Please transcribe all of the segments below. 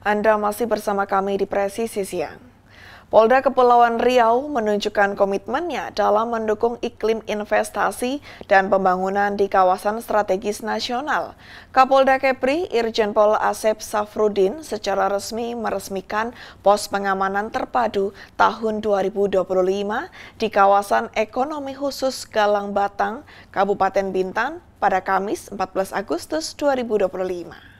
Anda masih bersama kami di Presisi Siang. Polda Kepulauan Riau menunjukkan komitmennya dalam mendukung iklim investasi dan pembangunan di kawasan strategis nasional. Kapolda Kepri Irjen Pol Asep Safrudin secara resmi meresmikan pos pengamanan terpadu tahun 2025 di kawasan ekonomi khusus Galang Batang, Kabupaten Bintan pada Kamis 14 Agustus 2025.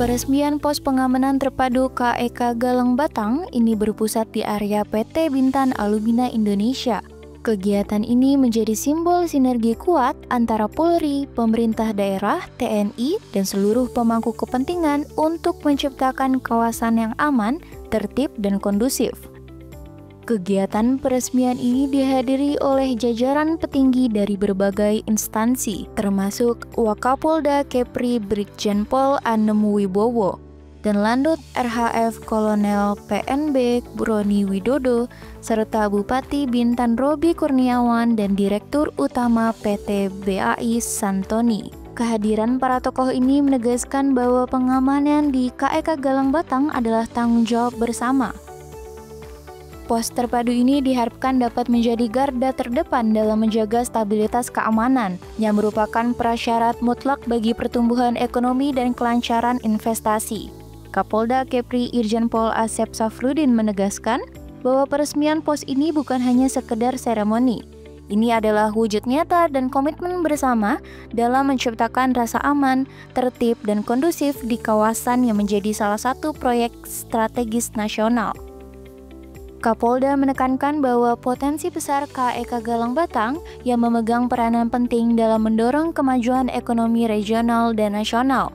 Peresmian pos pengamanan terpadu KEK Galang Batang ini berpusat di area PT Bintan Alumina Indonesia. Kegiatan ini menjadi simbol sinergi kuat antara Polri, pemerintah daerah, TNI, dan seluruh pemangku kepentingan untuk menciptakan kawasan yang aman, tertib, dan kondusif. Kegiatan peresmian ini dihadiri oleh jajaran petinggi dari berbagai instansi, termasuk Wakapolda Kepri Brigjen Pol Anem Wibowo, dan Landut RHF Kolonel PNB Broni Widodo, serta Bupati Bintan Robi Kurniawan dan Direktur Utama PT BAI Santoni. Kehadiran para tokoh ini menegaskan bahwa pengamanan di KEK Galang Batang adalah tanggung jawab bersama. Pos terpadu ini diharapkan dapat menjadi garda terdepan dalam menjaga stabilitas keamanan, yang merupakan prasyarat mutlak bagi pertumbuhan ekonomi dan kelancaran investasi. Kapolda Kepri Irjen Pol Asep Safrudin menegaskan bahwa peresmian pos ini bukan hanya sekedar seremoni. Ini adalah wujud nyata dan komitmen bersama dalam menciptakan rasa aman, tertib, dan kondusif di kawasan yang menjadi salah satu proyek strategis nasional. Kapolda menekankan bahwa potensi besar KEK Galang Batang yang memegang peranan penting dalam mendorong kemajuan ekonomi regional dan nasional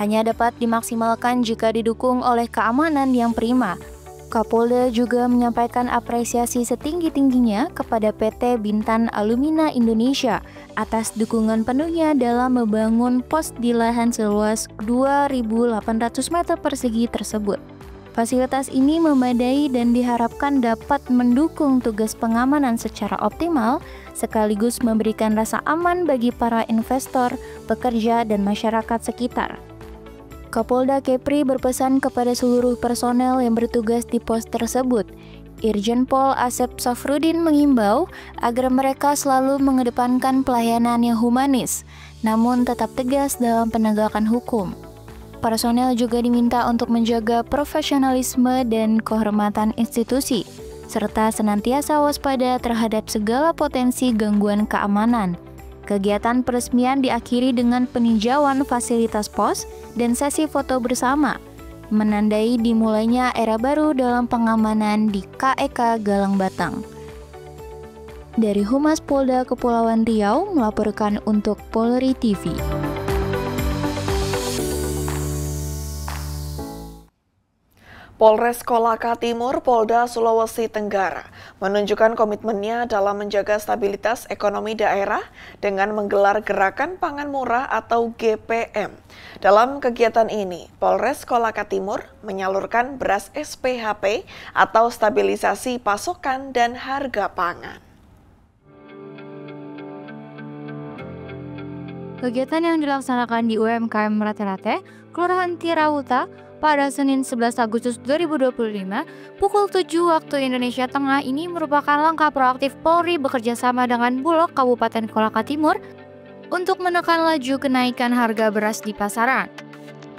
hanya dapat dimaksimalkan jika didukung oleh keamanan yang prima. Kapolda juga menyampaikan apresiasi setinggi-tingginya kepada PT Bintan Alumina Indonesia atas dukungan penuhnya dalam membangun pos di lahan seluas 2.800 meter persegi tersebut. Fasilitas ini memadai dan diharapkan dapat mendukung tugas pengamanan secara optimal, sekaligus memberikan rasa aman bagi para investor, pekerja, dan masyarakat sekitar. Kapolda Kepri berpesan kepada seluruh personel yang bertugas di pos tersebut. Irjen Pol Asep Safrudin mengimbau agar mereka selalu mengedepankan pelayanan yang humanis, namun tetap tegas dalam penegakan hukum. Personel juga diminta untuk menjaga profesionalisme dan kehormatan institusi, serta senantiasa waspada terhadap segala potensi gangguan keamanan. Kegiatan peresmian diakhiri dengan peninjauan fasilitas pos dan sesi foto bersama, menandai dimulainya era baru dalam pengamanan di KEK Galang Batang. Dari Humas Polda Kepulauan Riau melaporkan untuk Polri TV. Polres Kolaka Timur, Polda Sulawesi Tenggara menunjukkan komitmennya dalam menjaga stabilitas ekonomi daerah dengan menggelar Gerakan Pangan Murah atau GPM. Dalam kegiatan ini, Polres Kolaka Timur menyalurkan beras SPHP atau stabilisasi pasokan dan harga pangan. Kegiatan yang dilaksanakan di UMKM Rate-Rate, Kelurahan Tirawuta, pada Senin 11 Agustus 2025 pukul 7 waktu Indonesia Tengah ini merupakan langkah proaktif Polri bekerjasama dengan Bulog Kabupaten Kolaka Timur untuk menekan laju kenaikan harga beras di pasaran.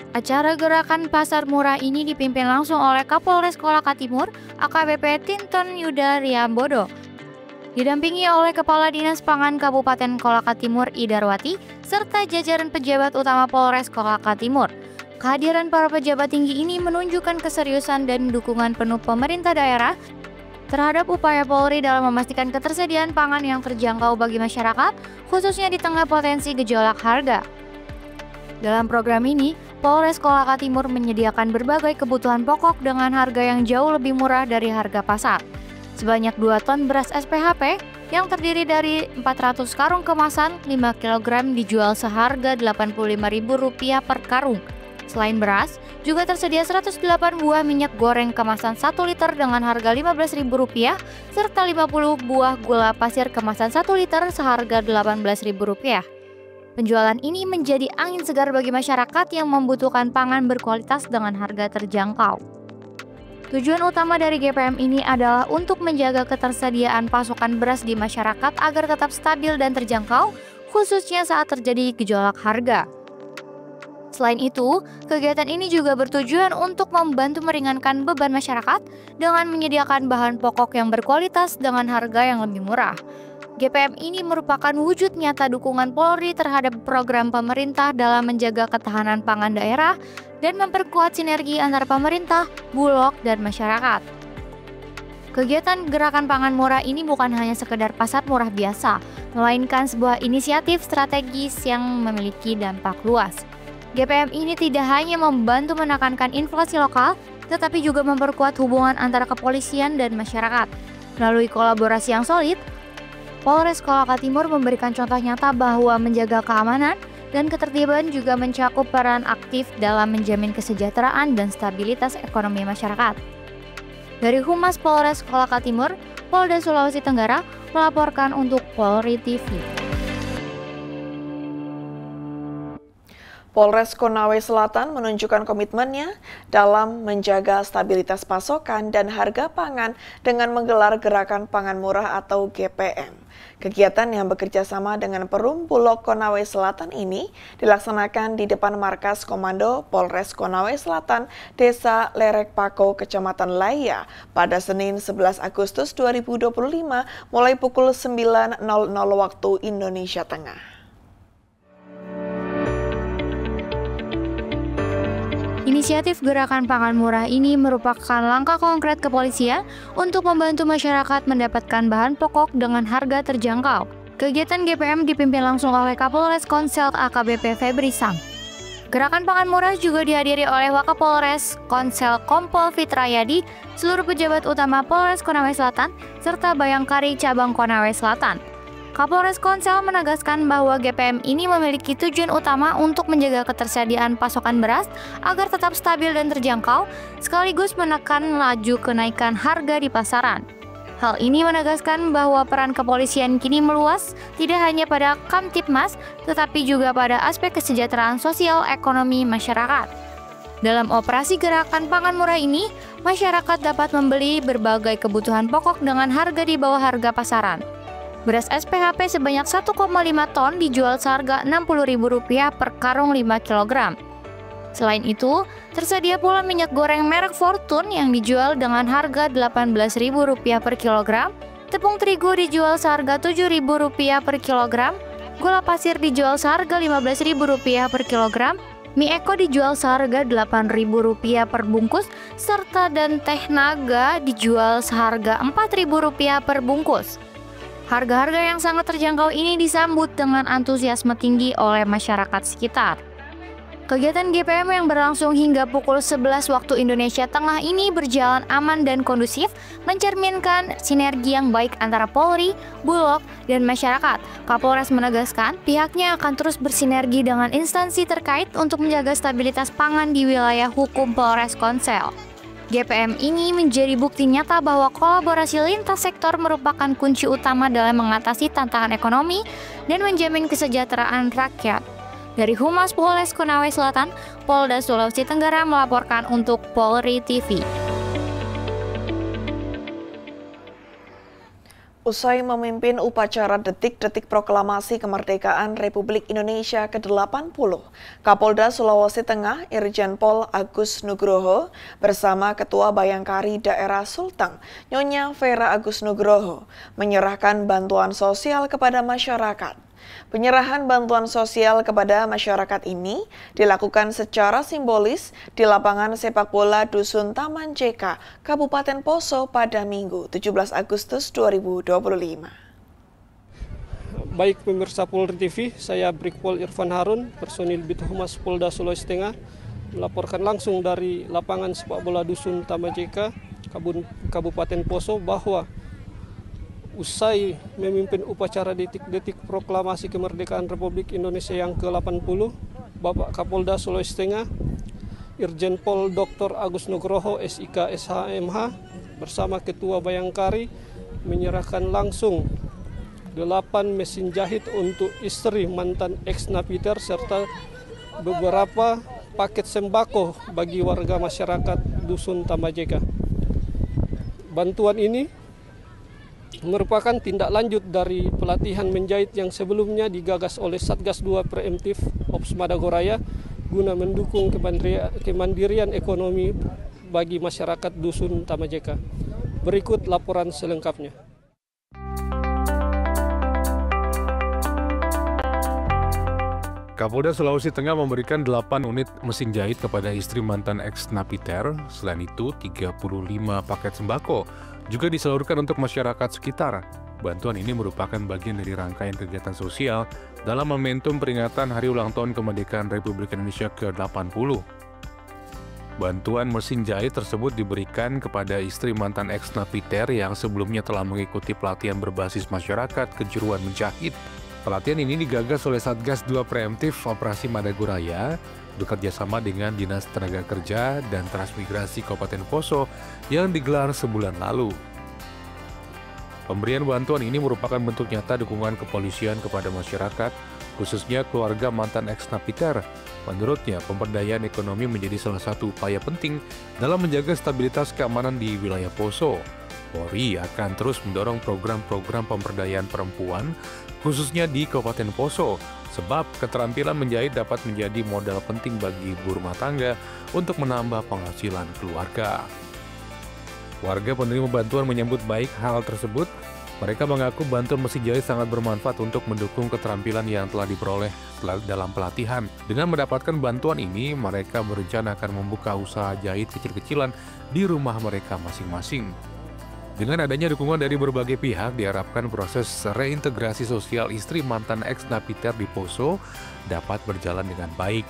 Acara gerakan pasar murah ini dipimpin langsung oleh Kapolres Kolaka Timur, AKBP Tinton Yuda Riambodo, didampingi oleh Kepala Dinas Pangan Kabupaten Kolaka Timur Idarwati, serta jajaran pejabat utama Polres Kolaka Timur. Kehadiran para pejabat tinggi ini menunjukkan keseriusan dan dukungan penuh pemerintah daerah terhadap upaya Polri dalam memastikan ketersediaan pangan yang terjangkau bagi masyarakat, khususnya di tengah potensi gejolak harga. Dalam program ini, Polres Kolaka Timur menyediakan berbagai kebutuhan pokok dengan harga yang jauh lebih murah dari harga pasar. Sebanyak 2 ton beras SPHP yang terdiri dari 400 karung kemasan 5 kg dijual seharga Rp85.000 per karung. Selain beras, juga tersedia 108 buah minyak goreng kemasan 1 liter dengan harga Rp15.000 serta 50 buah gula pasir kemasan 1 liter seharga Rp18.000. Penjualan ini menjadi angin segar bagi masyarakat yang membutuhkan pangan berkualitas dengan harga terjangkau. Tujuan utama dari GPM ini adalah untuk menjaga ketersediaan pasokan beras di masyarakat agar tetap stabil dan terjangkau, khususnya saat terjadi gejolak harga. Selain itu, kegiatan ini juga bertujuan untuk membantu meringankan beban masyarakat dengan menyediakan bahan pokok yang berkualitas dengan harga yang lebih murah. GPM ini merupakan wujud nyata dukungan Polri terhadap program pemerintah dalam menjaga ketahanan pangan daerah dan memperkuat sinergi antara pemerintah, Bulog, dan masyarakat. Kegiatan Gerakan Pangan Murah ini bukan hanya sekedar pasar murah biasa, melainkan sebuah inisiatif strategis yang memiliki dampak luas. GPM ini tidak hanya membantu menekankan inflasi lokal, tetapi juga memperkuat hubungan antara kepolisian dan masyarakat. Melalui kolaborasi yang solid, Polres Kolaka Timur memberikan contoh nyata bahwa menjaga keamanan dan ketertiban juga mencakup peran aktif dalam menjamin kesejahteraan dan stabilitas ekonomi masyarakat. Dari Humas Polres Kolaka Timur, Polda Sulawesi Tenggara melaporkan untuk Polri TV. Polres Konawe Selatan menunjukkan komitmennya dalam menjaga stabilitas pasokan dan harga pangan dengan menggelar Gerakan Pangan Murah atau GPM. Kegiatan yang bekerja sama dengan Perum Bulog Konawe Selatan ini dilaksanakan di depan markas Komando Polres Konawe Selatan, Desa Lerek Pako, Kecamatan Laya, pada Senin 11 Agustus 2025 mulai pukul 9.00 waktu Indonesia Tengah. Inisiatif Gerakan Pangan Murah ini merupakan langkah konkret kepolisian untuk membantu masyarakat mendapatkan bahan pokok dengan harga terjangkau. Kegiatan GPM dipimpin langsung oleh Kapolres Konsel AKBP Febri Sam. Gerakan Pangan Murah juga dihadiri oleh Wakapolres Konsel Kompol Fitrayadi, seluruh pejabat utama Polres Konawe Selatan, serta Bayangkari Cabang Konawe Selatan. Kapolres Konsel menegaskan bahwa GPM ini memiliki tujuan utama untuk menjaga ketersediaan pasokan beras agar tetap stabil dan terjangkau, sekaligus menekan laju kenaikan harga di pasaran. Hal ini menegaskan bahwa peran kepolisian kini meluas tidak hanya pada Kamtibmas, tetapi juga pada aspek kesejahteraan sosial ekonomi masyarakat. Dalam operasi Gerakan Pangan Murah ini, masyarakat dapat membeli berbagai kebutuhan pokok dengan harga di bawah harga pasaran. Beras SPHP sebanyak 1,5 ton dijual seharga Rp60.000 per karung 5 kg. Selain itu, tersedia pula minyak goreng merek Fortune yang dijual dengan harga Rp18.000 per kilogram, tepung terigu dijual seharga Rp7.000 per kilogram, gula pasir dijual seharga Rp15.000 per kilogram, mie eko dijual seharga Rp8.000 per bungkus, serta dan teh naga dijual seharga Rp4.000 per bungkus. Harga-harga yang sangat terjangkau ini disambut dengan antusiasme tinggi oleh masyarakat sekitar. Kegiatan GPM yang berlangsung hingga pukul 11 waktu Indonesia Tengah ini berjalan aman dan kondusif, mencerminkan sinergi yang baik antara Polri, Bulog, dan masyarakat. Kapolres menegaskan pihaknya akan terus bersinergi dengan instansi terkait untuk menjaga stabilitas pangan di wilayah hukum Polres Konsel. GPM ini menjadi bukti nyata bahwa kolaborasi lintas sektor merupakan kunci utama dalam mengatasi tantangan ekonomi dan menjamin kesejahteraan rakyat. Dari Humas Polres Konawe Selatan, Polda Sulawesi Tenggara melaporkan untuk Polri TV. Usai memimpin upacara detik-detik proklamasi kemerdekaan Republik Indonesia ke-80, Kapolda Sulawesi Tengah Irjen Pol Agus Nugroho bersama Ketua Bayangkari Daerah Sulteng, Nyonya Vera Agus Nugroho, menyerahkan bantuan sosial kepada masyarakat. Penyerahan bantuan sosial kepada masyarakat ini dilakukan secara simbolis di lapangan sepak bola Dusun Taman JK, Kabupaten Poso pada Minggu 17 Agustus 2025. Baik pemirsa Polri TV, saya Brigpol Irfan Harun, personil Bithumas Polda Sulawesi Tengah, melaporkan langsung dari lapangan sepak bola Dusun Taman JK, Kabupaten Poso bahwa usai memimpin upacara detik-detik proklamasi kemerdekaan Republik Indonesia yang ke-80, Bapak Kapolda Sulawesi Tengah, Irjen Pol Dr. Agus Nugroho, SIK SHMH, bersama Ketua Bayangkari menyerahkan langsung 8 mesin jahit untuk istri mantan ex-napiter serta beberapa paket sembako bagi warga masyarakat Dusun Tamajeka. Bantuan ini merupakan tindak lanjut dari pelatihan menjahit yang sebelumnya digagas oleh Satgas 2 Preemptif Ops Madagoraya guna mendukung kemandirian ekonomi bagi masyarakat Dusun Tamajeka. Berikut laporan selengkapnya. Kapolda Sulawesi Tengah memberikan 8 unit mesin jahit kepada istri mantan ex-napiter. Selain itu, 35 paket sembako juga disalurkan untuk masyarakat sekitar. Bantuan ini merupakan bagian dari rangkaian kegiatan sosial dalam momentum peringatan Hari Ulang Tahun Kemerdekaan Republik Indonesia ke-80. Bantuan mesin jahit tersebut diberikan kepada istri mantan ex-napiter yang sebelumnya telah mengikuti pelatihan berbasis masyarakat kejuruan menjahit. Pelatihan ini digagas oleh Satgas 2 Preemptif Operasi Madagoraya bekerjasama dengan Dinas Tenaga Kerja dan Transmigrasi Kabupaten Poso yang digelar sebulan lalu. Pemberian bantuan ini merupakan bentuk nyata dukungan kepolisian kepada masyarakat, khususnya keluarga mantan ex-napiter. Menurutnya, pemberdayaan ekonomi menjadi salah satu upaya penting dalam menjaga stabilitas keamanan di wilayah Poso. Polri akan terus mendorong program-program pemberdayaan perempuan, khususnya di Kabupaten Poso, sebab keterampilan menjahit dapat menjadi modal penting bagi ibu rumah tangga untuk menambah penghasilan keluarga. Warga penerima bantuan menyambut baik hal tersebut. Mereka mengaku bantuan mesin jahit sangat bermanfaat untuk mendukung keterampilan yang telah diperoleh dalam pelatihan. Dengan mendapatkan bantuan ini, mereka berencana akan membuka usaha jahit kecil-kecilan di rumah mereka masing-masing. Dengan adanya dukungan dari berbagai pihak, diharapkan proses reintegrasi sosial istri mantan ex-napiter di Poso dapat berjalan dengan baik.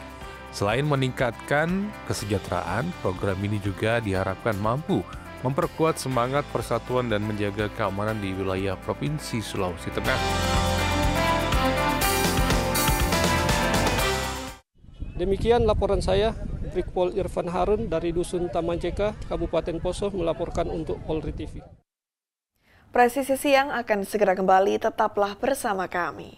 Selain meningkatkan kesejahteraan, program ini juga diharapkan mampu memperkuat semangat persatuan dan menjaga keamanan di wilayah Provinsi Sulawesi Tengah. Demikian laporan saya, Brigpol Irfan Harun dari Dusun Tamajeka, Kabupaten Poso melaporkan untuk Polri TV. Presisi Siang akan segera kembali, tetaplah bersama kami.